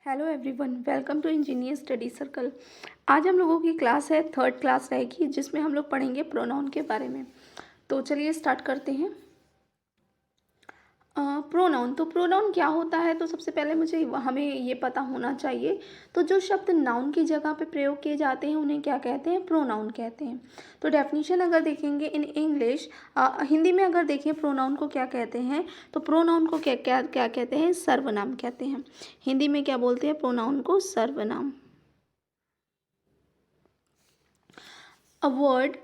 Hello everyone, welcome to engineer study circle. आज हम लोगों की क्लास है, थर्ड क्लास रहेगी, जिसमें हम लोग पढ़ेंगे प्रोनाउन के बारे में। तो चलिए स्टार्ट करते हैं। प्रोनाउन, तो प्रोनाउन क्या होता है? तो सबसे पहले हमें ये पता होना चाहिए। तो जो शब्द नाउन की जगह पे प्रयोग किए जाते हैं उन्हें क्या कहते हैं? प्रोनाउन कहते हैं। तो डेफिनेशन अगर देखेंगे इन इंग्लिश, हिंदी में अगर देखें प्रोनाउन को क्या कहते हैं, तो प्रोनाउन को क्या क्या क्या कहते हैं? सर्वनाम कहते हैं। हिंदी में क्या बोलते हैं? प्रोनाउन को सर्वनाम। A word,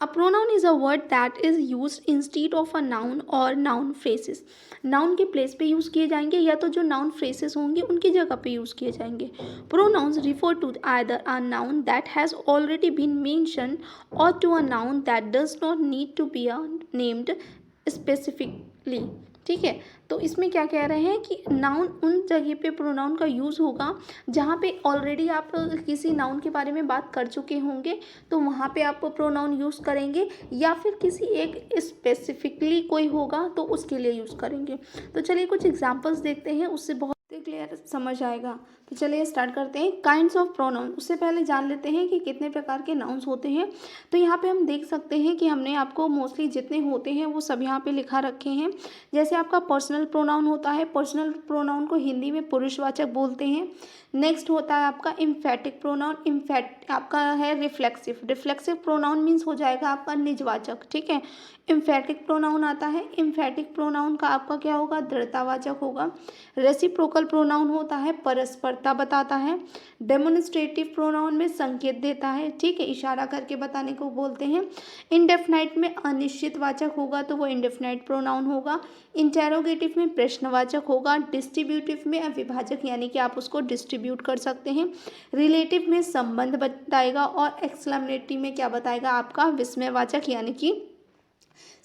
a pronoun is a word that is used instead of a noun or noun phrases. Noun के प्लेस पे यूज़ किए जाएंगे या तो जो नाउन फ्रेसेस होंगे उनकी जगह पे यूज़ किए जाएंगे। Pronouns refer to either a noun that has already been mentioned or to a noun that does not need to be named specifically। ठीक है, तो इसमें क्या कह रहे हैं कि नाउन उन जगह पे प्रोनाउन का यूज़ होगा जहाँ पे ऑलरेडी आप किसी नाउन के बारे में बात कर चुके होंगे, तो वहाँ पे आप प्रोनाउन यूज़ करेंगे, या फिर किसी एक स्पेसिफिकली कोई होगा तो उसके लिए यूज़ करेंगे। तो चलिए कुछ एग्जांपल्स देखते हैं, उससे बहुत क्लियर समझ आएगा। तो चलिए स्टार्ट करते हैं। काइंड्स ऑफ प्रोनाउन, उससे पहले जान लेते हैं कि कितने प्रकार के नाउन्स होते हैं। तो यहाँ पे हम देख सकते हैं कि हमने आपको मोस्टली जितने होते हैं वो सब यहाँ पे लिखा रखे हैं। जैसे आपका पर्सनल प्रोनाउन होता है, पर्सनल प्रोनाउन को हिंदी में पुरुषवाचक बोलते हैं। नेक्स्ट होता है आपका इम्फेटिक प्रोनाउन, इम्फेट आपका है रिफ्लेक्सिव। रिफ्लेक्सिव प्रोनाउन मीन्स हो जाएगा आपका निजवाचक। ठीक है, इम्फेटिक प्रोनाउन आता है। इम्फेटिक प्रोनाउन का आपका क्या होगा? दृढ़तावाचक होगा। रेसिप्रोकल प्रोनाउन होता है, परस्परता बताता है। डेमोन्स्ट्रेटिव प्रोनाउन में संकेत देता है, ठीक है, इशारा करके बताने को बोलते हैं। इंडेफिनाइट में अनिश्चित वाचक होगा तो वो इंडेफिनाइट प्रोनाउन होगा। इंटेरोगेटिव में प्रश्नवाचक होगा। डिस्ट्रीब्यूटिव में अविभाजक, यानी कि आप उसको डिस्ट्रीब्यूट कर सकते हैं। रिलेटिव में संबंध बताएगा। और एक्सक्लेमेटरी में क्या बताएगा? आपका विस्मयवाचक, यानी कि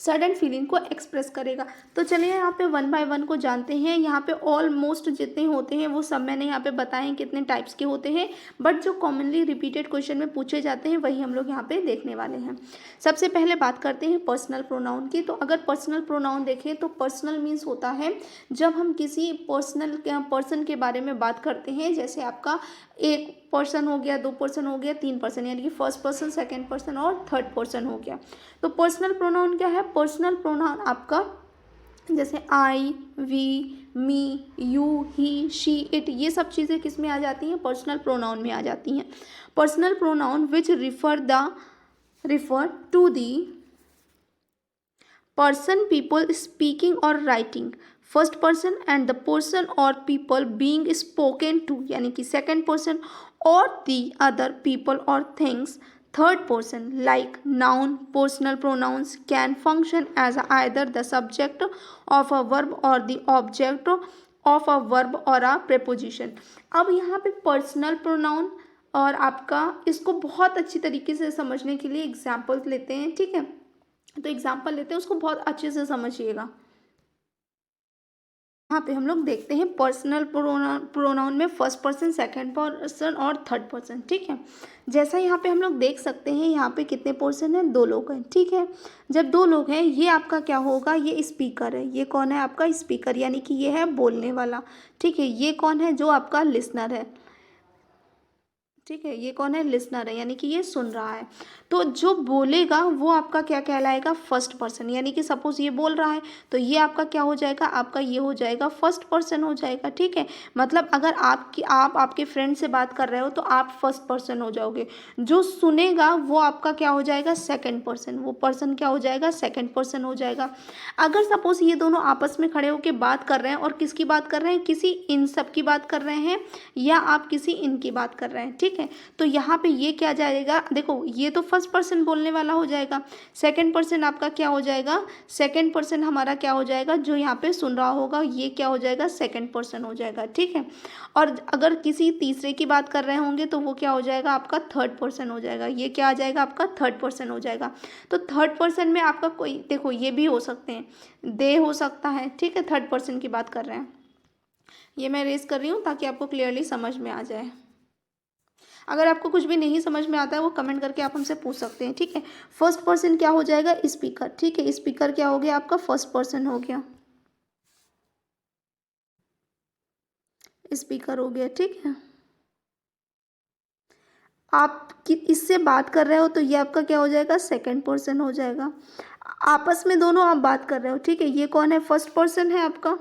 सडन फीलिंग को एक्सप्रेस करेगा। तो चलिए यहाँ पे वन बाय वन को जानते हैं। यहाँ पे ऑलमोस्ट जितने होते हैं वो सब मैंने यहाँ पे बताए हैं कितने टाइप्स के होते हैं, बट जो कॉमनली रिपीटेड क्वेश्चन में पूछे जाते हैं वही हम लोग यहाँ पे देखने वाले हैं। सबसे पहले बात करते हैं पर्सनल प्रोनाउन की। तो अगर पर्सनल प्रोनाउन देखें तो पर्सनल मीन्स होता है जब हम किसी पर्सन के बारे में बात करते हैं। जैसे आपका एक पर्सन हो गया, दो पर्सन हो गया, तीन पर्सन, यानी कि फर्स्ट पर्सन, सेकेंड पर्सन और थर्ड पर्सन हो गया। तो पर्सनल प्रोनाउन क्या है? पर्सनल प्रोनाउन आपका जैसे I, we, me, you, he, she, it, ये सब चीज़ें किस में आ जाती हैं? पर्सनल प्रोनाउन में आ जाती हैं। Personal pronoun which refer to the person, people speaking or writing, first person, and the person और पीपल बीइंग स्पोकन टू, यानी कि सेकेंड पर्सन, और दी अदर पीपल और things, third person. Like noun personal pronouns can function as either the subject of a verb और the object of a verb और a preposition. अब यहाँ पे personal pronoun और आपका इसको बहुत अच्छी तरीके से समझने के लिए एग्जाम्पल्स लेते हैं। ठीक है, तो एग्जाम्पल लेते हैं, उसको बहुत अच्छे से समझिएगा। यहाँ पे हम लोग देखते हैं पर्सनल प्रोनाउन में फर्स्ट पर्सन, सेकंड पर्सन और थर्ड पर्सन। ठीक है, जैसा यहाँ पे हम लोग देख सकते हैं, यहाँ पे कितने पर्सन हैं? दो लोग हैं। ठीक है, जब दो लोग हैं, ये आपका क्या होगा? ये स्पीकर है। ये कौन है? आपका स्पीकर, यानी कि ये है बोलने वाला। ठीक है, ये कौन है? जो आपका लिसनर है। ठीक है, ये कौन है? लिसनर है, यानी कि ये सुन रहा है। तो जो बोलेगा वो आपका क्या कहलाएगा? फर्स्ट पर्सन, यानी कि सपोज ये बोल रहा है तो ये आपका क्या हो जाएगा? आपका ये हो जाएगा फर्स्ट पर्सन हो जाएगा। ठीक है, मतलब अगर आप आपके फ्रेंड से बात कर रहे हो तो आप फर्स्ट पर्सन हो जाओगे। जो सुनेगा वो आपका क्या हो जाएगा? Second person. वो पर्सन क्या हो जाएगा? सेकंड पर्सन हो जाएगा। अगर सपोज ये दोनों आपस में खड़े होकर बात कर रहे हैं, और किसकी बात कर रहे हैं? किसी इन सब की बात कर रहे हैं, या आप किसी इनकी बात कर रहे हैं। ठीक है, तो यहाँ पे ये क्या जाएगा? देखो, ये तो फर्स्ट पर्सन बोलने वाला हो जाएगा। सेकंड पर्सन आपका क्या हो जाएगा? सेकंड पर्सन हमारा क्या हो जाएगा? जो यहाँ पे सुन रहा होगा, ये क्या हो जाएगा? सेकंड पर्सन हो जाएगा। ठीक है, और अगर किसी तीसरे की बात कर रहे होंगे तो वो क्या हो जाएगा? आपका थर्ड पर्सन हो जाएगा। ये क्या आ जाएगा? आपका थर्ड पर्सन हो जाएगा। तो थर्ड पर्सन में आपका कोई, देखो ये भी हो सकते हैं, दे हो सकता है। ठीक है, थर्ड पर्सन की बात कर रहे हैं। ये मैं रेस कर रही हूँ ताकि आपको क्लियरली समझ में आ जाए। अगर आपको कुछ भी नहीं समझ में आता है वो कमेंट करके आप हमसे पूछ सकते हैं। ठीक है, फर्स्ट पर्सन क्या हो जाएगा? स्पीकर। ठीक है, स्पीकर क्या हो गया? आपका फर्स्ट पर्सन हो गया। स्पीकर हो गया, ठीक है। आप इससे बात कर रहे हो तो ये आपका क्या हो जाएगा, सेकंड पर्सन हो जाएगा। आपस में दोनों आप बात कर रहे हो, ठीक है। ये कौन है, फर्स्ट पर्सन है आपका,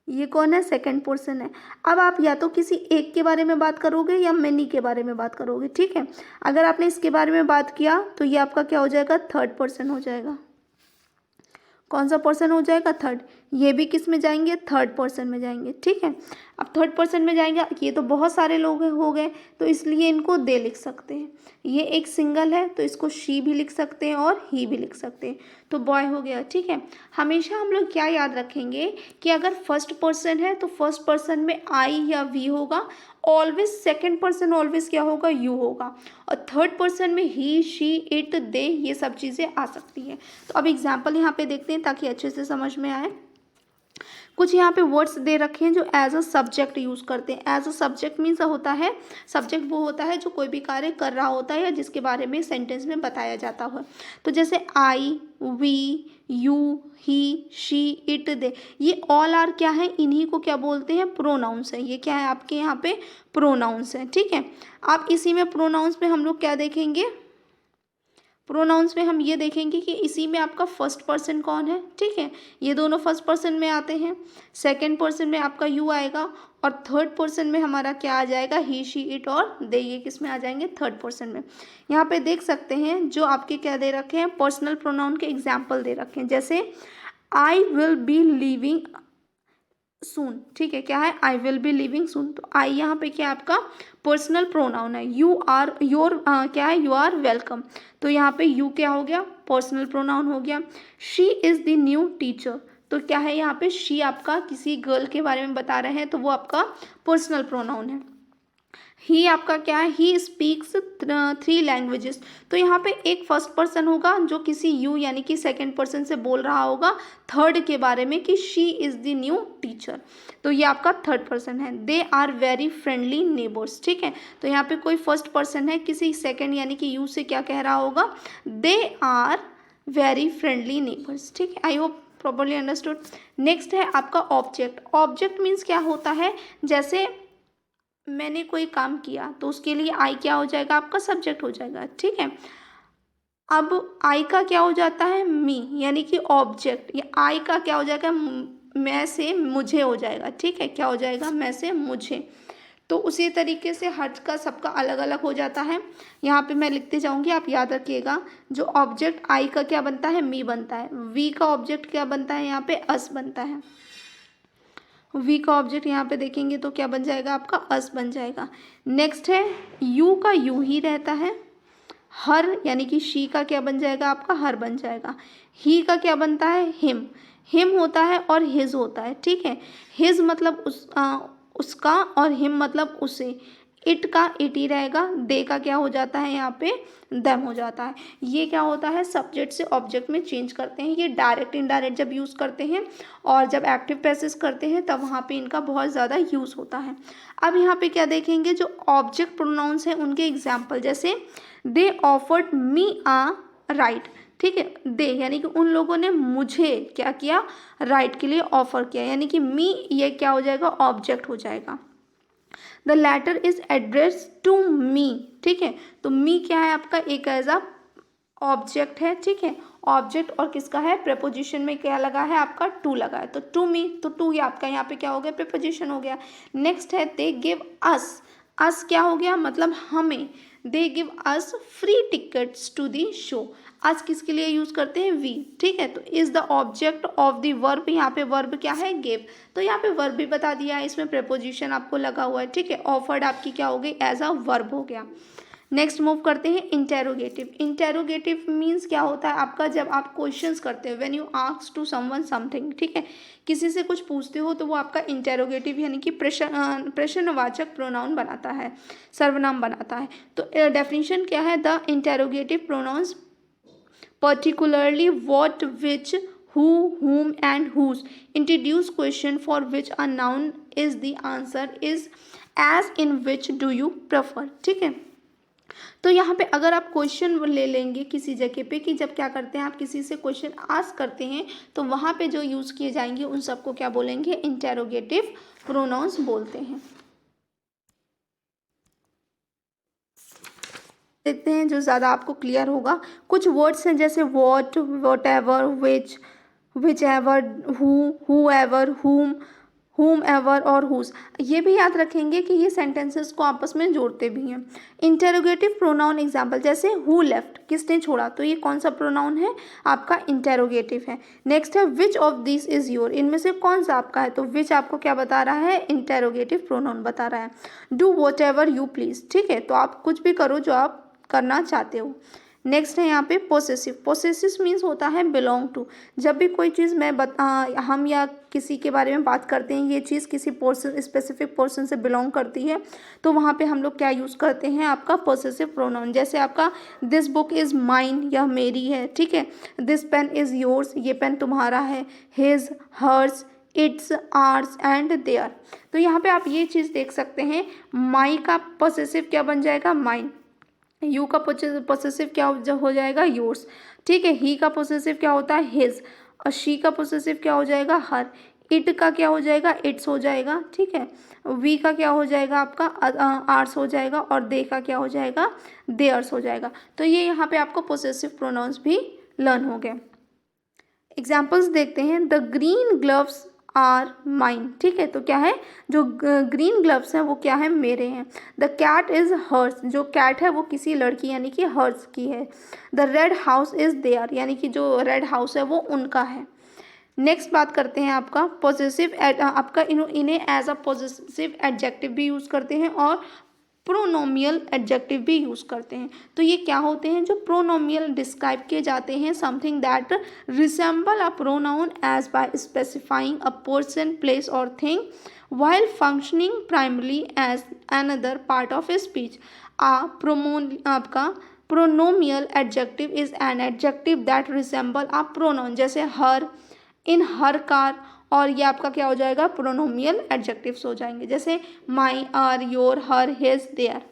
ये कौन है, सेकंड पर्सन है। अब आप या तो किसी एक के बारे में बात करोगे या मेनी के बारे में बात करोगे, ठीक है। अगर आपने इसके बारे में बात किया तो ये आपका क्या हो जाएगा, थर्ड पर्सन हो जाएगा। कौन सा पर्सन हो जाएगा, थर्ड। ये भी किस में जाएंगे, थर्ड पर्सन में जाएंगे, ठीक है। अब थर्ड पर्सन में जाएंगे, ये तो बहुत सारे लोग हो गए तो इसलिए इनको दे लिख सकते हैं। ये एक सिंगल है तो इसको शी भी लिख सकते हैं और ही भी लिख सकते हैं, तो बॉय हो गया, ठीक है। हमेशा हम लोग क्या याद रखेंगे कि अगर फर्स्ट पर्सन है तो फर्स्ट पर्सन में आई या वी होगा, ऑलवेज सेकंड पर्सन ऑलवेज क्या होगा, यू होगा, और थर्ड पर्सन में ही, शी, इट, दे, ये सब चीज़ें आ सकती हैं। तो अब एग्जाम्पल यहाँ पे देखते हैं ताकि अच्छे से समझ में आए। कुछ यहाँ पे वर्ड्स दे रखे हैं जो एज अ सब्जेक्ट यूज़ करते हैं। एज अ सब्जेक्ट मीन्स होता है, सब्जेक्ट वो होता है जो कोई भी कार्य कर रहा होता है या जिसके बारे में सेंटेंस में बताया जाता है। तो जैसे I, we, you, he, she, it, they, ये ऑल आर क्या है, इन्हीं को क्या बोलते हैं, प्रोनाउंस है। ये क्या है आपके यहाँ पे, प्रोनाउंस है, ठीक है। आप इसी में प्रोनाउंस में हम लोग क्या देखेंगे, प्रोनाउंस में हम ये देखेंगे कि इसी में आपका फर्स्ट पर्सन कौन है, ठीक है। ये दोनों फर्स्ट पर्सन में आते हैं, सेकंड पर्सन में आपका यू आएगा और थर्ड पर्सन में हमारा क्या आ जाएगा, ही, शी, इट और दे, ये किस में आ जाएंगे, थर्ड पर्सन में। यहाँ पे देख सकते हैं जो आपके क्या दे रखे हैं, पर्सनल प्रोनाउन के एग्जाम्पल दे रखे हैं। जैसे आई विल बी लिविंग सून, ठीक है, क्या है, आई विल बी लिविंग सून। तो आई यहाँ पे क्या आपका पर्सनल प्रोनाउन है। यू आर, योर क्या है, यू आर वेलकम, तो यहाँ पे यू क्या हो गया, पर्सनल प्रोनाउन हो गया। She is the new teacher, तो क्या है यहाँ पे, शी आपका किसी गर्ल के बारे में बता रहे हैं तो वो आपका पर्सनल प्रोनाउन है। ही आपका क्या है, ही स्पीक्स 3 लैंग्वेजेस, तो यहाँ पे एक फर्स्ट पर्सन होगा जो किसी यू यानी कि सेकंड पर्सन से बोल रहा होगा थर्ड के बारे में कि she is the new teacher, तो ये आपका थर्ड पर्सन है। They are very friendly neighbours, ठीक है, तो यहाँ पे कोई फर्स्ट पर्सन है किसी सेकंड यानी कि यू से क्या कह रहा होगा, they are very friendly neighbours, ठीक है। I hope properly understood. Next है आपका ऑब्जेक्ट। ऑब्जेक्ट मीन्स क्या होता है, जैसे मैंने कोई काम किया तो उसके लिए आई क्या हो जाएगा, आपका सब्जेक्ट हो जाएगा, ठीक है। अब आई का क्या हो जाता है, मी, यानी कि ऑब्जेक्ट, या आई का क्या हो जाएगा, मैं से मुझे हो जाएगा, ठीक है, क्या हो जाएगा, मैं से मुझे। तो उसी तरीके से हर का सबका अलग अलग हो जाता है। यहाँ पे मैं लिखते जाऊँगी, आप याद रखिएगा। जो ऑब्जेक्ट आई का क्या बनता है, मी बनता है। वी का ऑब्जेक्ट क्या बनता है, यहाँ पे अस बनता है। वी का ऑब्जेक्ट यहाँ पे देखेंगे तो क्या बन जाएगा, आपका अस बन जाएगा। नेक्स्ट है यू का यू ही रहता है। हर यानी कि शी का क्या बन जाएगा, आपका हर बन जाएगा। ही का क्या बनता है, हिम, हिम होता है और हिज होता है, ठीक है। हिज मतलब उसका और हिम मतलब उसे। इट का इट ही रहेगा। दे का क्या हो जाता है, यहाँ पे देम हो जाता है। ये क्या होता है, सब्जेक्ट से ऑब्जेक्ट में चेंज करते हैं। ये डायरेक्ट इनडायरेक्ट जब यूज़ करते हैं और जब एक्टिव पैसेज करते हैं तब वहाँ पे इनका बहुत ज़्यादा यूज़ होता है। अब यहाँ पे क्या देखेंगे, जो ऑब्जेक्ट प्रोनाउंस हैं उनके एग्जाम्पल, जैसे they offered me uh right, ठीक है। दे यानी कि उन लोगों ने मुझे क्या किया, राइट के लिए ऑफर किया, यानी कि मी ये क्या हो जाएगा, ऑब्जेक्ट हो जाएगा। The letter is address to me, ठीक है, तो मी क्या है आपका, एक एज अ ऑब्जेक्ट है, ठीक है। ऑब्जेक्ट और किसका है, प्रेपोजिशन में क्या लगा है, आपका टू लगा है, तो टू मी, तो टू ये आपका यहाँ पे क्या हो गया, प्रेपोजिशन हो गया। नेक्स्ट है दे गिव अस, अस क्या हो गया, मतलब हमें। They give us free tickets to the show, आज किसके लिए यूज करते हैं, वी, ठीक है। तो is the object of the verb, यहाँ पे वर्ब क्या है, गिव, तो यहाँ पे वर्ब भी बता दिया है, इसमें प्रेपोजिशन आपको लगा हुआ है, ठीक है। ऑफर्ड आपकी क्या हो गई, एज अ वर्ब हो गया। नेक्स्ट मूव करते हैं इंटेरोगेटिव। इंटेरोगेटिव मीन्स क्या होता है आपका, जब आप क्वेश्चंस करते हो, when you ask to someone something, ठीक है, किसी से कुछ पूछते हो तो वो आपका इंटेरोगेटिव यानी कि प्रश्नवाचक प्रोनाउन बनाता है, सर्वनाम बनाता है। तो डेफिनेशन क्या है, the interrogative pronounce particularly what, which, who, whom and whose introduce question for which a noun is the answer is as in which do you prefer, ठीक है। तो यहाँ पे अगर आप क्वेश्चन ले लेंगे किसी जगह पे कि जब क्या करते हैं आप किसी से क्वेश्चन आस्क करते हैं तो वहाँ पे जो यूज़ किए जाएंगे उन सबको क्या बोलेंगे, इंटेरोगेटिव प्रोनाउंस बोलते हैं। देखते हैं जो ज़्यादा आपको क्लियर होगा। कुछ वर्ड्स हैं जैसे what, what ever, which ever, who ever, whom ever और हुज। ये भी याद रखेंगे कि ये सेंटेंसेस को आपस में जोड़ते भी हैं। इंटेरोगेटिव प्रोनाउन एग्जाम्पल जैसे हु लेफ्ट, किसने छोड़ा, तो ये कौन सा प्रोनाउन है, आपका इंटेरोगेटिव है। नेक्स्ट है which of this is your, इनमें से कौन सा आपका है, तो विच आपको क्या बता रहा है, इंटेरोगेटिव प्रोनाउन बता रहा है। Do what ever you please, ठीक है, तो आप कुछ भी करो जो आप करना चाहते हो। नेक्स्ट है यहाँ पे पोसेसिव। पोसेसिव मीन्स होता है बिलोंग टू। जब भी कोई चीज़ हम या किसी के बारे में बात करते हैं, ये चीज़ किसी पोर्सन, स्पेसिफिक पोर्सन से बिलोंग करती है, तो वहाँ पे हम लोग क्या यूज़ करते हैं, आपका पोसेसिव प्रोनाउन। जैसे आपका दिस बुक इज़ माइन, यह मेरी है, ठीक है। दिस पेन इज़ योर्स, ये पेन तुम्हारा है। His, hers, its, ours and their. तो यहाँ पे आप ये चीज़ देख सकते हैं, माई का पोसेसिव क्या बन जाएगा, माइन। यू का पोसेसिव क्या हो जाएगा, योर्स, ठीक है। ही का पोसेसिव क्या होता है, हिज। और शी का पोसेसिव क्या हो जाएगा, हर। इट का क्या हो जाएगा, इट्स हो जाएगा, ठीक है। वी का क्या हो जाएगा, आपका आर्स हो जाएगा। और दे का क्या हो जाएगा, देयर्स हो जाएगा। तो ये यहाँ पे आपको पोसेसिव प्रोनाउंस भी लर्न हो गए। एग्जाम्पल्स देखते हैं। The green gloves are mine, ठीक है, तो क्या है, जो ग्रीन ग्लव्स हैं वो क्या है, मेरे हैं। द कैट इज़ हर्स, जो कैट है वो किसी लड़की यानी कि हर्स की है। The red house is their, यानी कि जो रेड हाउस है वो उनका है। नेक्स्ट बात करते हैं आपका पॉजिटिव, आपका इन्हें एज अ पॉजिटिव एडजेक्टिव भी यूज़ करते हैं और प्रोनोमियल एडजेक्टिव भी यूज़ करते हैं। तो ये क्या होते हैं, जो प्रोनोमियल डिस्क्राइब किए जाते हैं, something that resemble a pronoun as by specifying a person, place और thing while functioning primarily as another part of a speech. आपका pronomial adjective is an adjective that resemble a pronoun, जैसे हर, इन हर car, और ये आपका क्या हो जाएगा, प्रोनोमियल adjectives हो जाएंगे, जैसे my, our, your, her, his, their.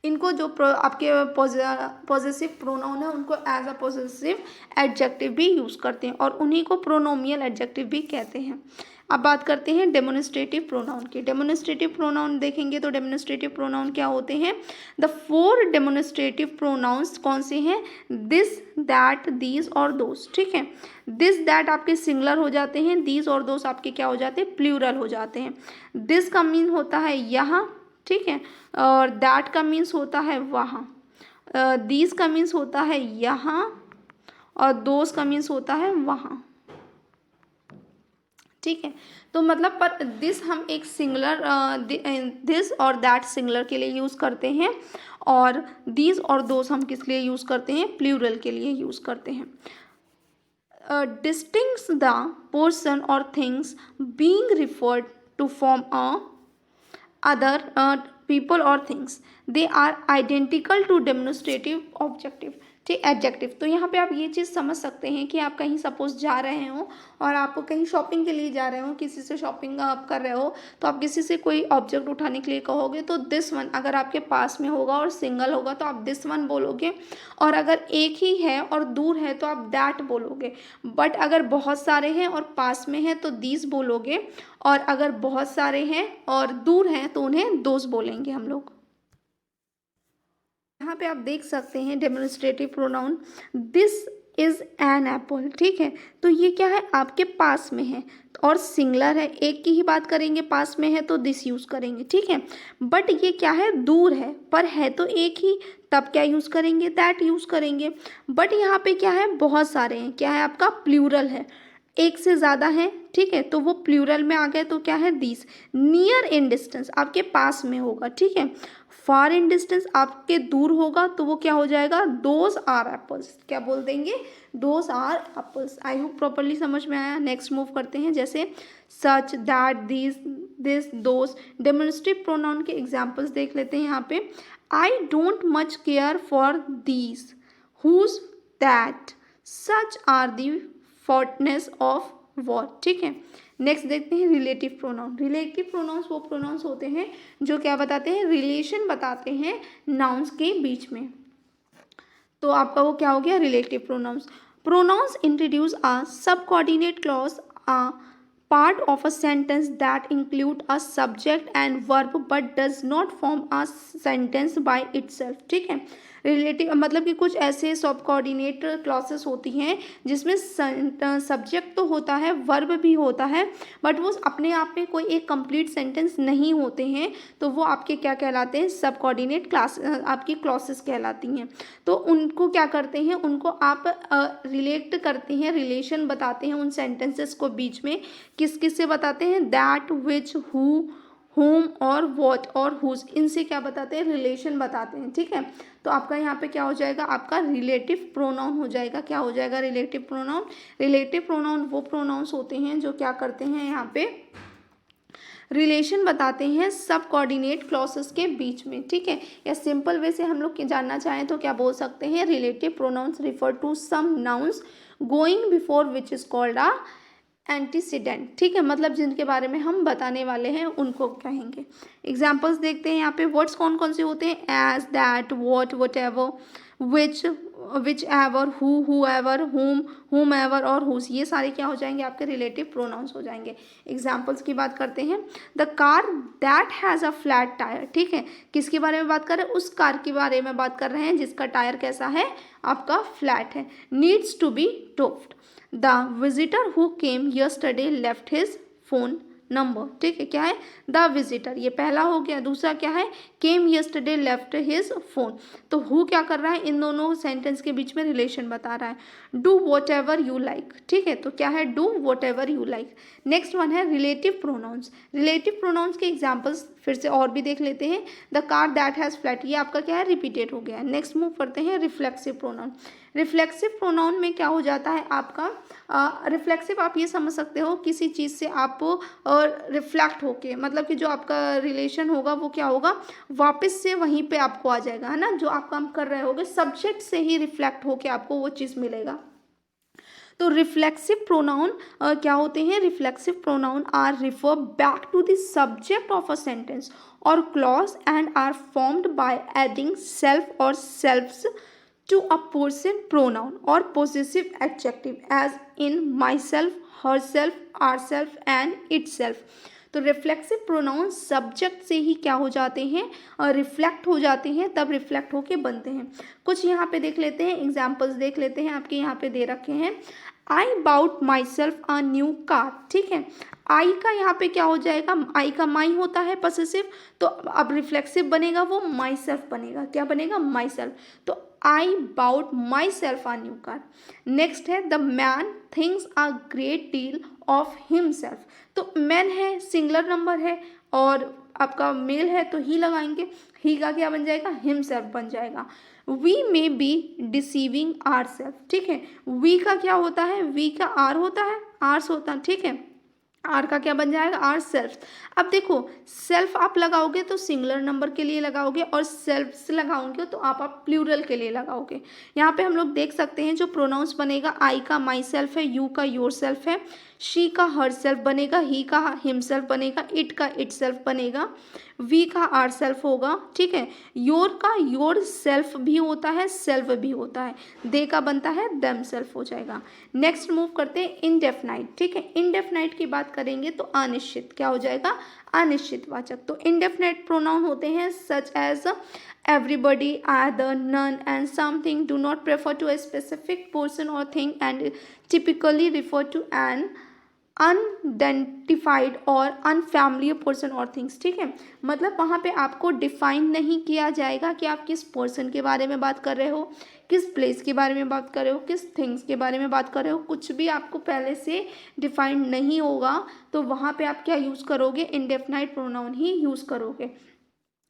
इनको जो आपके पॉजिटिव प्रोनाउन है उनको एज अ पॉजिटिव एडजेक्टिव भी यूज़ करते हैं और उन्हीं को प्रोनोमियल एडजेक्टिव भी कहते हैं। अब बात करते हैं डेमोन्स्ट्रेटिव प्रोनाउन की। डेमोन्स्ट्रेटिव प्रोनाउन देखेंगे तो डेमोन्स्ट्रेटिव प्रोनाउन क्या होते हैं, द 4 डेमोन्स्ट्रेटिव प्रोनाउंस कौन से हैं, दिस, दैट, दीज और दोस, ठीक है। दिस, दैट आपके सिंगुलर हो जाते हैं, दीज और दोस आपके क्या हो जाते हैं, प्लूरल हो जाते हैं। दिस का मीन होता है यहाँ, ठीक है, और दैट का मीन्स होता है वहाँ, दीज का मीन्स होता है यहाँ, और दोस का मीन्स होता है वहाँ, ठीक है। तो मतलब पर दिस हम एक सिंगुलर, दिस और दैट सिंगुलर के लिए यूज़ करते हैं, और दीज और दोस हम किस लिए यूज़ करते हैं, प्लूरल के लिए यूज़ करते हैं। डिस्टिंग्स द पर्सन और things being referred to form a other people or things, they are identical to demonstrative objective, ठीक, एडजेक्टिव। तो यहाँ पे आप ये चीज़ समझ सकते हैं कि आप कहीं सपोज जा रहे हो और आप कहीं शॉपिंग के लिए जा रहे हो, किसी से शॉपिंग आप कर रहे हो, तो आप किसी से कोई ऑब्जेक्ट उठाने के लिए कहोगे तो दिस वन अगर आपके पास में होगा और सिंगल होगा तो आप दिस वन बोलोगे, और अगर एक ही है और दूर है तो आप दैट बोलोगे। बट अगर बहुत सारे हैं और पास में हैं तो दीज बोलोगे, और अगर बहुत सारे हैं और दूर हैं तो उन्हें दोस बोलेंगे हम लोग। यहाँ पे आप देख सकते हैं demonstrative pronoun, this is an apple, ठीक है, तो ये क्या है, आपके पास में है और सिंगुलर है, एक की ही बात करेंगे, पास में है तो दिस यूज़ करेंगे, ठीक है। बट ये क्या है, दूर है पर है तो एक ही, तब क्या यूज़ करेंगे, दैट यूज़ करेंगे। बट यहाँ पे क्या है, बहुत सारे हैं, क्या है आपका, प्लूरल है, एक से ज़्यादा है, ठीक है, तो वो प्लूरल में आ गए तो क्या है, दीस। नियर इन डिस्टेंस आपके पास में होगा, ठीक है। फार इन डिस्टेंस आपके दूर होगा तो वो क्या हो जाएगा, दोज आर एप्पल्स, क्या बोल देंगे, those are apples. I hope properly समझ में आया। नेक्स्ट मूव करते हैं, जैसे such, that, this, those. Demonstrative pronoun के एग्जाम्पल्स देख लेते हैं यहाँ पे। I don't much care for these, whose, that, such are the fortunes of war, ठीक है। नेक्स्ट देखते हैं रिलेटिव प्रोनाउन। रिलेटिव प्रोनाउंस वो प्रोनाउंस होते हैं जो क्या बताते हैं, रिलेशन बताते हैं नाउन्स के बीच में। तो आपका वो क्या हो गया, relative pronouns. Pronouns introduce a subordinate clause, a part of a sentence that include a subject and verb but does not form a sentence by itself। ठीक है, रिलेटिव मतलब कि कुछ ऐसे सब कोऑर्डिनेट क्लॉसेस होती हैं जिसमें सब्जेक्ट तो होता है, वर्ब भी होता है, बट वो अपने आप में कोई एक कंप्लीट सेंटेंस नहीं होते हैं, तो वो आपके क्या कहलाते हैं, सब कोऑर्डिनेट क्लास आपकी क्लॉसेस कहलाती हैं। तो उनको क्या करते हैं, उनको आप रिलेट करते हैं, रिलेशन बताते हैं उन सेंटेंसेस को बीच में, किस किस से बताते हैं, दैट, विच, हु, होम और वॉट और हुज, इनसे क्या बताते हैं, रिलेशन बताते हैं। ठीक है, तो आपका यहाँ पे क्या हो जाएगा, आपका रिलेटिव प्रोनाउन हो जाएगा। क्या हो जाएगा, रिलेटिव प्रोनाउन। रिलेटिव प्रोनाउन वो प्रोनाउंस होते हैं जो क्या करते हैं, यहाँ पे रिलेशन बताते हैं सब कोऑर्डिनेट क्लॉसेस के बीच में। ठीक है, या सिंपल वे से हम लोग जानना चाहें तो क्या बोल सकते हैं, relative pronouns refer to some nouns going before which is called a antecedent. ठीक है, मतलब जिनके बारे में हम बताने वाले हैं उनको कहेंगे। एग्जाम्पल्स देखते हैं यहाँ पे, वर्ड्स कौन कौन से होते हैं, as, that, what, whatever, which, whichever, whoever, whomever और हुज, ये सारे क्या हो जाएंगे, आपके रिलेटिव प्रोनाउंस हो जाएंगे। एग्जाम्पल्स की बात करते हैं, the car that has a flat tyre. ठीक है, किसके बारे में बात कर रहे हैं, उस कार के बारे में बात कर रहे हैं जिसका टायर कैसा है, आपका फ्लैट है। नीड्स टू बी टोफ्ड, the visitor who came yesterday left his phone number. ठीक है, क्या है, द विजिटर, ये पहला हो गया। दूसरा क्या है, केम यस्टरडे लेफ्ट हिज फोन, तो हु क्या कर रहा है, इन दोनों सेंटेंस के बीच में रिलेशन बता रहा है। Do what ever you like. ठीक है, तो क्या है, do what ever you like. Next one है रिलेटिव प्रोनाउंस। रिलेटिव प्रोनाउंस के एग्जाम्पल्स फिर से और भी देख लेते हैं। The car that has flat, ये आपका क्या है, रिपीटेड हो गया। नेक्स्ट मूव करते हैं रिफ्लेक्सिव प्रोनाउन। रिफ्लेक्सिव प्रोनाउन में क्या हो जाता है आपका, रिफ्लेक्सिव आप ये समझ सकते हो, किसी चीज़ से आप रिफ्लेक्ट होके, मतलब कि जो आपका रिलेशन होगा वो क्या होगा, वापस से वहीं पे आपको आ जाएगा, है ना, जो आप काम कर रहे होगे सब्जेक्ट से ही रिफ्लेक्ट होके आपको वो चीज़ मिलेगा। तो रिफ्लेक्सिव प्रोनाउन क्या होते हैं, reflexive pronoun are refer back to the subject of a sentence और clause and are formed by adding self और selfs to a person pronoun or possessive adjective as in myself, herself, ourself and itself। तो reflexive pronoun subject से ही क्या हो जाते हैं, और reflect हो जाते हैं, तब रिफ्लेक्ट होके बनते हैं। कुछ यहाँ पे देख लेते हैं, एग्जाम्पल्स देख लेते हैं, आपके यहाँ पे दे रखे हैं। I bought myself a new car. ठीक है, आई का यहाँ पे क्या हो जाएगा, आई का माई होता है पॉसेसिव, तो अब रिफ्लेक्सिव बनेगा वो माई सेल्फ बनेगा। क्या बनेगा, माई सेल्फ। तो I bought myself a new car. Next है the man thinks a great deal of himself. तो मैन है, सिंगुलर नंबर है और आपका मेल है तो ही लगाएंगे, ही का क्या बन जाएगा, हिमसेल्फ बन जाएगा। We may be deceiving ourself. ठीक है, वी का क्या होता है, वी का आर होता है, आर्स होता है। ठीक है, आर का क्या बन जाएगा, आर सेल्फ। अब देखो, सेल्फ आप लगाओगे तो सिंगुलर नंबर के लिए लगाओगे और सेल्फ से लगाओगे तो आप प्लूरल के लिए लगाओगे। यहाँ पे हम लोग देख सकते हैं जो प्रोनाउंस बनेगा, आई का माई सेल्फ है, यू का योर सेल्फ है, शी का हर सेल्फ बनेगा, ही का हिमसेल्फ बनेगा, इट का इट सेल्फ बनेगा, वी का आर सेल्फ होगा। ठीक है, योर का योर सेल्फ भी होता है, सेल्फ भी होता है, दे का बनता है देम सेल्फ हो जाएगा। नेक्स्ट मूव करते हैं इनडेफिनाइट। ठीक है, इनडेफिनाइट की बात करेंगे तो अनिश्चित, क्या हो जाएगा, अनिश्चित वाचक। तो इनडेफिनाइट प्रोनाउन होते हैं such as everybody, either, none and something, do not refer to a specific person or thing and typically refer to an अनडेंटिफाइड और अनफैमिलियर पर्सन और थिंग्स। ठीक है, मतलब वहाँ पे आपको डिफाइन नहीं किया जाएगा कि आप किस पर्सन के बारे में बात कर रहे हो, किस प्लेस के बारे में बात कर रहे हो, किस थिंग्स के बारे में बात कर रहे हो, कुछ भी आपको पहले से डिफाइंड नहीं होगा, तो वहाँ पे आप क्या यूज़ करोगे, इंडेफिनाइट प्रोनाउन ही यूज़ करोगे।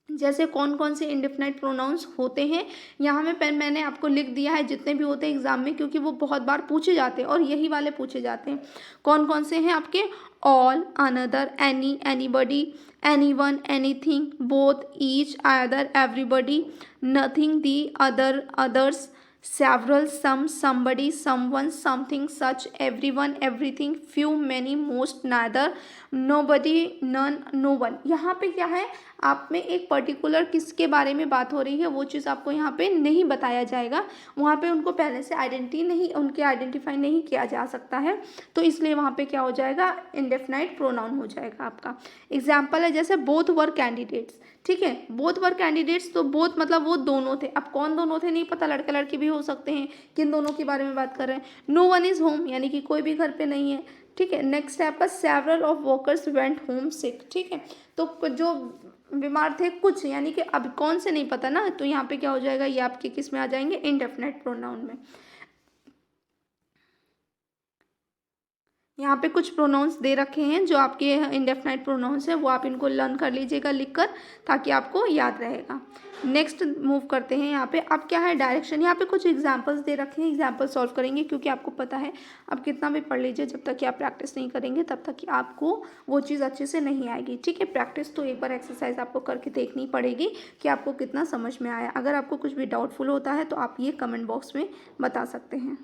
जैसे कौन कौन से इंडेफिनाइट प्रोनाउंस होते हैं, यहाँ में मैंने आपको लिख दिया है जितने भी होते हैं एग्जाम में, क्योंकि वो बहुत बार पूछे जाते हैं और यही वाले पूछे जाते हैं। कौन कौन से हैं आपके, all, another, any, anybody, anyone, anything, both, each, either, everybody, nothing, the, other, others, several, some, somebody, someone, something, such, everyone, everything, few, many, most, neither, nobody, none, no one। यहाँ पे क्या है, आप में एक पर्टिकुलर किसके बारे में बात हो रही है वो चीज़ आपको यहाँ पे नहीं बताया जाएगा, वहाँ पे उनको पहले से उनके आइडेंटिफाई नहीं किया जा सकता है, तो इसलिए वहाँ पे क्या हो जाएगा, इंडेफिनाइट प्रोनाउन हो जाएगा आपका। एग्जाम्पल है जैसे बोथ वर कैंडिडेट्स, ठीक है, बोथ वर कैंडिडेट्स, तो बोथ मतलब वो दोनों थे, अब कौन दोनों थे नहीं पता, लड़के लड़की भी हो सकते हैं, किन दोनों के बारे में बात कर रहे हैं। नो वन इज होम यानी कि कोई भी घर पे नहीं है, ठीक है। नेक्स्ट है आपका several of workers went home sick, ठीक है, तो जो बीमार थे कुछ, यानी कि अब कौन से नहीं पता ना, तो यहाँ पे क्या हो जाएगा, ये आपके किस में आ जाएंगे, इनडेफिनेट प्रोनाउन में। यहाँ पे कुछ प्रोनाउंस दे रखे हैं जो आपके इंडेफिनाइट प्रोनाउंस है, वो आप इनको लर्न कर लीजिएगा लिखकर, ताकि आपको याद रहेगा। नेक्स्ट मूव करते हैं, यहाँ पे अब क्या है, डायरेक्शन। यहाँ पे कुछ एग्जांपल्स दे रखे हैं, एग्जांपल सॉल्व करेंगे, क्योंकि आपको पता है आप कितना भी पढ़ लीजिए, जब तक कि आप प्रैक्टिस नहीं करेंगे तब तक कि आपको वो चीज़ अच्छे से नहीं आएगी, ठीक है। प्रैक्टिस तो एक बार एक्सरसाइज आपको करके देखनी पड़ेगी कि आपको कितना समझ में आया। अगर आपको कुछ भी डाउटफुल होता है तो आप ये कमेंट बॉक्स में बता सकते हैं।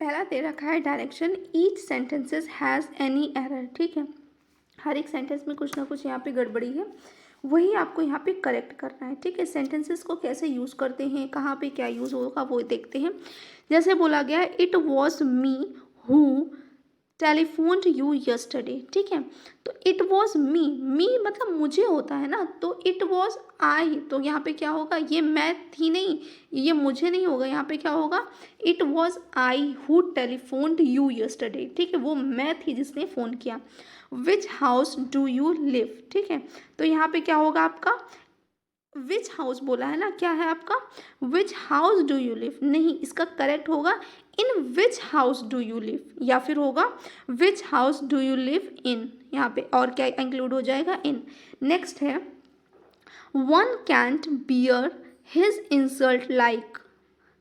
पहला दे रखा है direction, each sentences has any error, ठीक है, हर एक सेंटेंस में कुछ ना कुछ यहाँ पे गड़बड़ी है, वही आपको यहाँ पे करेक्ट करना है, ठीक है। सेंटेंसेस को कैसे यूज़ करते हैं, कहाँ पे क्या यूज़ होगा वो देखते हैं। जैसे बोला गया है, it was me who telephoned you yesterday, ठीक है, तो इट वॉज मी मतलब मुझे होता है ना, तो इट वॉज आई, तो यहाँ पे क्या होगा, ये मैं थी नहीं, ये मुझे नहीं होगा, यहाँ पे क्या होगा, it was I who telephoned you yesterday, ठीक है, वो मैं थी जिसने फ़ोन किया। Which house do you live, ठीक है, तो यहाँ पे क्या होगा आपका, विच हाउस बोला है ना, क्या है आपका, which house do you live, नहीं, इसका करेक्ट होगा in which house do you live, या फिर होगा which house do you live in, यहाँ पे और क्या इंक्लूड हो जाएगा, इन। नेक्स्ट है, one can't bear his insult like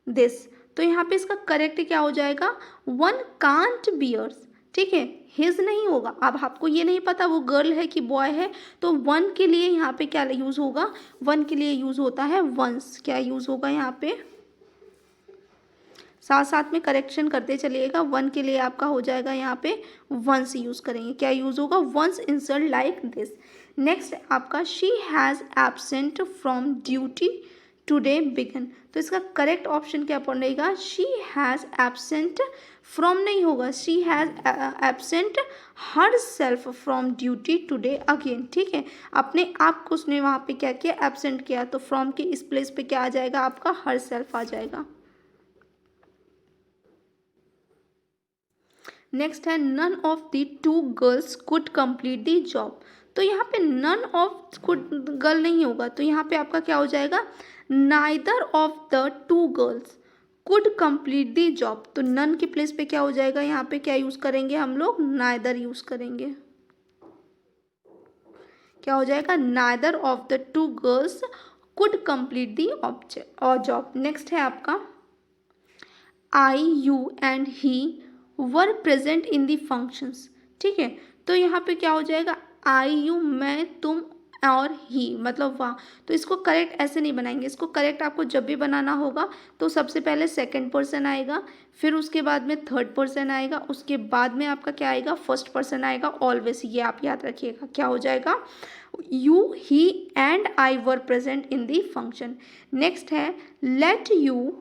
this, तो यहाँ पे इसका करेक्ट क्या हो जाएगा, वन कांट बियर्स, ठीक है, हिज नहीं होगा। अब आपको ये नहीं पता वो गर्ल है कि बॉय है, तो वन के लिए यहाँ पे क्या यूज़ होगा, वन के लिए यूज़ होता है वंस, क्या यूज़ होगा यहाँ पे, साथ साथ में करेक्शन करते चलिएगा, वन के लिए आपका हो जाएगा यहाँ पे वंस यूज़ करेंगे, क्या यूज़ होगा, one's insult like this. Next आपका, she has absent from duty today began, तो इसका करेक्ट ऑप्शन क्या पड़ेगा, शी हैज़ एब्सेंट फ्रॉम नहीं होगा, she has absent her self from duty today again, ठीक है, अपने आप को उसने वहाँ पे क्या किया, एब्सेंट किया, तो फ्रॉम के इस प्लेस पे क्या आ जाएगा आपका, हर सेल्फ आ जाएगा। नेक्स्ट है, none of the two girls could complete the job, तो यहाँ पे नन ऑफ कुड गर्ल नहीं होगा, तो यहाँ पे आपका क्या हो जाएगा, neither of the two girls could complete the job, तो नन के प्लेस पे क्या हो जाएगा, यहाँ पे क्या यूज़ करेंगे हम लोग, नाइदर यूज़ करेंगे, क्या हो जाएगा, neither of the two girls could complete the object और जॉब। नेक्स्ट है आपका, I you and he were present in the functions, ठीक है, तो यहाँ पे क्या हो जाएगा, आई यू मैं तुम और ही मतलब वाह, तो इसको करेक्ट ऐसे नहीं बनाएंगे, इसको करेक्ट आपको जब भी बनाना होगा तो सबसे पहले सेकंड पर्सन आएगा, फिर उसके बाद में थर्ड पर्सन आएगा, उसके बाद में आपका क्या आएगा, फर्स्ट पर्सन आएगा, ऑलवेज, ये आप याद रखिएगा, क्या हो जाएगा, you he and I were present in the function. Next है, let you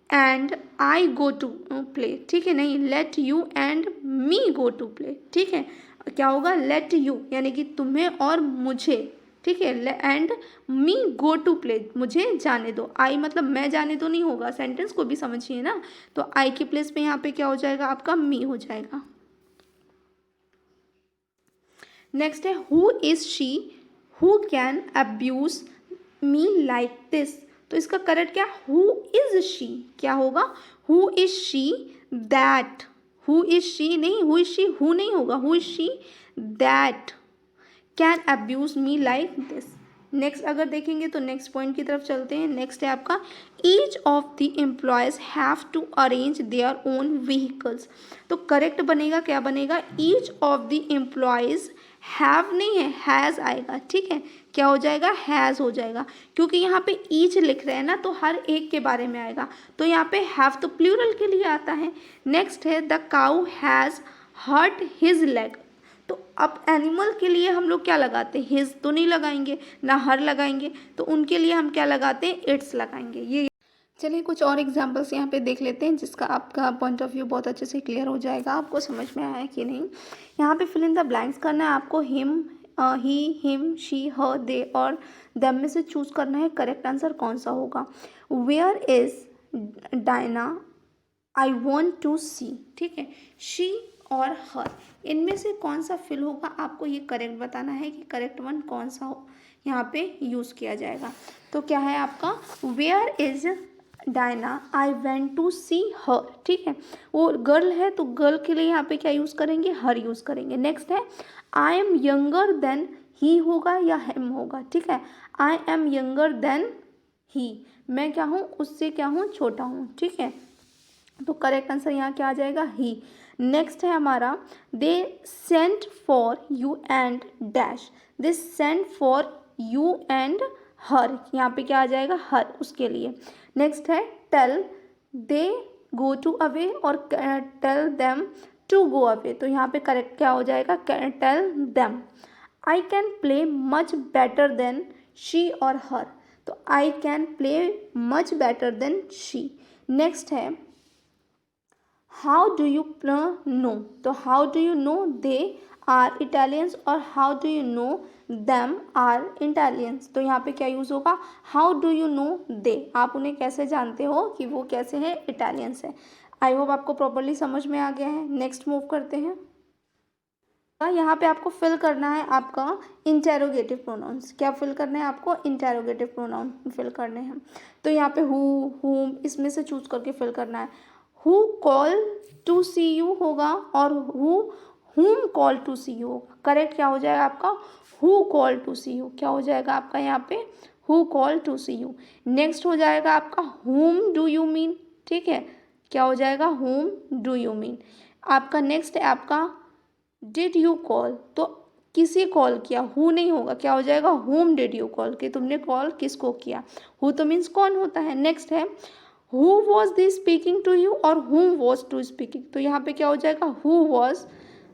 and I go to play, ठीक है, नहीं, let you and me go to play, ठीक है, क्या होगा, लेट यू यानी कि तुम्हें और मुझे, ठीक है, and me go to play, मुझे जाने दो, आई मतलब मैं जाने दो नहीं होगा, सेंटेंस को भी समझिए ना, तो आई के प्लेस पे यहाँ पे क्या हो जाएगा आपका, मी हो जाएगा। नेक्स्ट है, who is she who can abuse me like this, तो इसका करेक्ट क्या, हु इज शी, क्या होगा, who is she that, who is she नहीं, हु इज शी हु नहीं होगा, who is she that can abuse me like this. Next अगर देखेंगे तो नेक्स्ट पॉइंट की तरफ चलते हैं। नेक्स्ट है आपका, each of the employees have to arrange their own vehicles, तो करेक्ट बनेगा क्या बनेगा, each of the employees have नहीं है, हैज़ आएगा, ठीक है। क्या हो जाएगा, हैज़ हो जाएगा, क्योंकि यहाँ पे ईच लिख रहे हैं ना, तो हर एक के बारे में आएगा, तो यहाँ पे हैव तो प्लूरल के लिए आता है। नेक्स्ट है the cow has hurt his leg. तो अब एनिमल के लिए हम लोग क्या लगाते हैं, हिज तो नहीं लगाएंगे, ना हर लगाएंगे, तो उनके लिए हम क्या लगाते हैं, इट्स लगाएंगे। ये चलिए कुछ और एग्जांपल्स यहाँ पे देख लेते हैं, जिसका आपका पॉइंट ऑफ व्यू बहुत अच्छे से क्लियर हो जाएगा, आपको समझ में आया कि नहीं। यहाँ पे फिल इन द ब्लैंक्स करना है आपको। हिम, ही, हिम, शी, हर, दे और देम में से चूज करना है करेक्ट आंसर कौन सा होगा। Where is Diana, I want to see, ठीक है। शी और हर, इनमें से कौन सा फिल होगा, आपको ये करेक्ट बताना है कि करेक्ट वन कौन सा हो यहाँ पे यूज़ किया जाएगा। तो क्या है आपका, where is Diana, I went to see her, ठीक है। वो गर्ल है तो गर्ल के लिए यहाँ पे क्या यूज़ करेंगे, हर यूज़ करेंगे। नेक्स्ट है I am younger than he होगा या हेम होगा, ठीक है। I am younger than he, मैं क्या हूँ, उससे क्या हूँ, छोटा हूँ, ठीक है। तो करेक्ट आंसर यहाँ क्या आ जाएगा, ही। नेक्स्ट है हमारा they sent for you and dash, they sent for you and her, यहाँ पे क्या आ जाएगा, हर, उसके लिए। नेक्स्ट है tell they go to away और tell them to go away, तो यहाँ पे करेक्ट क्या हो जाएगा, tell them. I can play much better than she और हर, तो I can play much better than she. Next है हाउ डू यू नो, तो how do you know they are Italians और how do you know them are Italians, तो यहाँ पे क्या use होगा, हाउ डू यू नो दे, आप उन्हें कैसे जानते हो कि वो कैसे हैं, इटालियंस है। आई होप आपको प्रॉपरली समझ में आ गया है। नेक्स्ट मूव करते हैं। यहाँ पे आपको फिल करना है आपका इंटेरोगेटिव प्रोनाउंस। क्या फिल करना है आपको, इंटेरोगेटिव प्रोनाउन फिल करने हैं। तो यहाँ पे हु, हुम, इसमें से चूज करके फिल करना है। Who call to see you होगा और whom call to see you होगा। करेक्ट क्या हो जाएगा आपका, who call to see you, क्या हो जाएगा आपका यहाँ पे, who call to see you. Next हो जाएगा आपका हुम डू यू मीन, ठीक है। क्या हो जाएगा, हुम डू यू मीन। आपका नेक्स्ट है आपका डिड यू कॉल, तो किसी कॉल किया, हु नहीं होगा, क्या हो जाएगा, हुम डिड यू कॉल, कि तुमने कॉल किसको किया। हु तो मीन्स कौन होता है। नेक्स्ट है who was the speaking to you और हुम वॉज टू स्पीकिंग, तो यहाँ पे क्या हो जाएगा, who was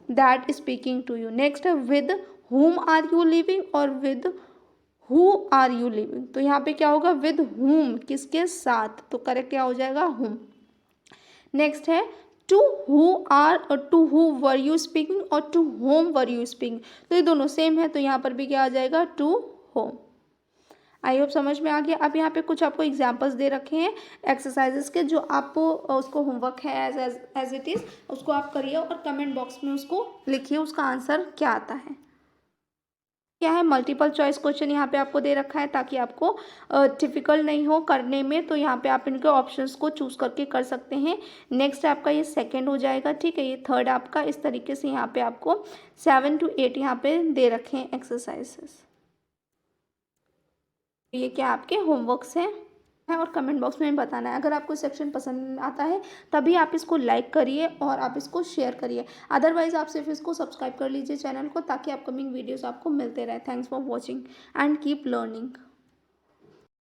that speaking to you. Next है with whom are you living और with who are you living, तो यहाँ पे क्या होगा, विद हुम, किसके साथ, तो करेक्ट क्या हो जाएगा, हुम। नेक्स्ट है टू हु आर और to who were you speaking और to whom were you speaking, तो ये दोनों सेम है, तो यहाँ पर भी क्या आ जाएगा, टू होम। आई होप समझ में आ गया। अब यहाँ पे कुछ आपको एग्जांपल्स दे रखे हैं एक्सरसाइजेस के, जो आपको उसको होमवर्क है एज इट इज़, उसको आप करिए और कमेंट बॉक्स में उसको लिखिए उसका आंसर क्या आता है। क्या है, मल्टीपल चॉइस क्वेश्चन यहाँ पे आपको दे रखा है ताकि आपको डिफिकल्ट नहीं हो करने में, तो यहाँ पे आप इनके ऑप्शंस को चूज करके कर सकते हैं। नेक्स्ट आपका ये सेकंड हो जाएगा, ठीक है। ये थर्ड आपका, इस तरीके से यहाँ पे आपको 7 to 8 यहाँ पे दे रखे हैं एक्सरसाइजेस। ये क्या आपके होमवर्क्स हैं और कमेंट बॉक्स में बताना है। अगर आपको सेक्शन पसंद आता है तभी आप इसको लाइक करिए और आप इसको शेयर करिए, अदरवाइज आप सिर्फ इसको सब्सक्राइब कर लीजिए चैनल को, ताकि अपकमिंग वीडियोस आपको मिलते रहे। Thanks for watching and keep learning.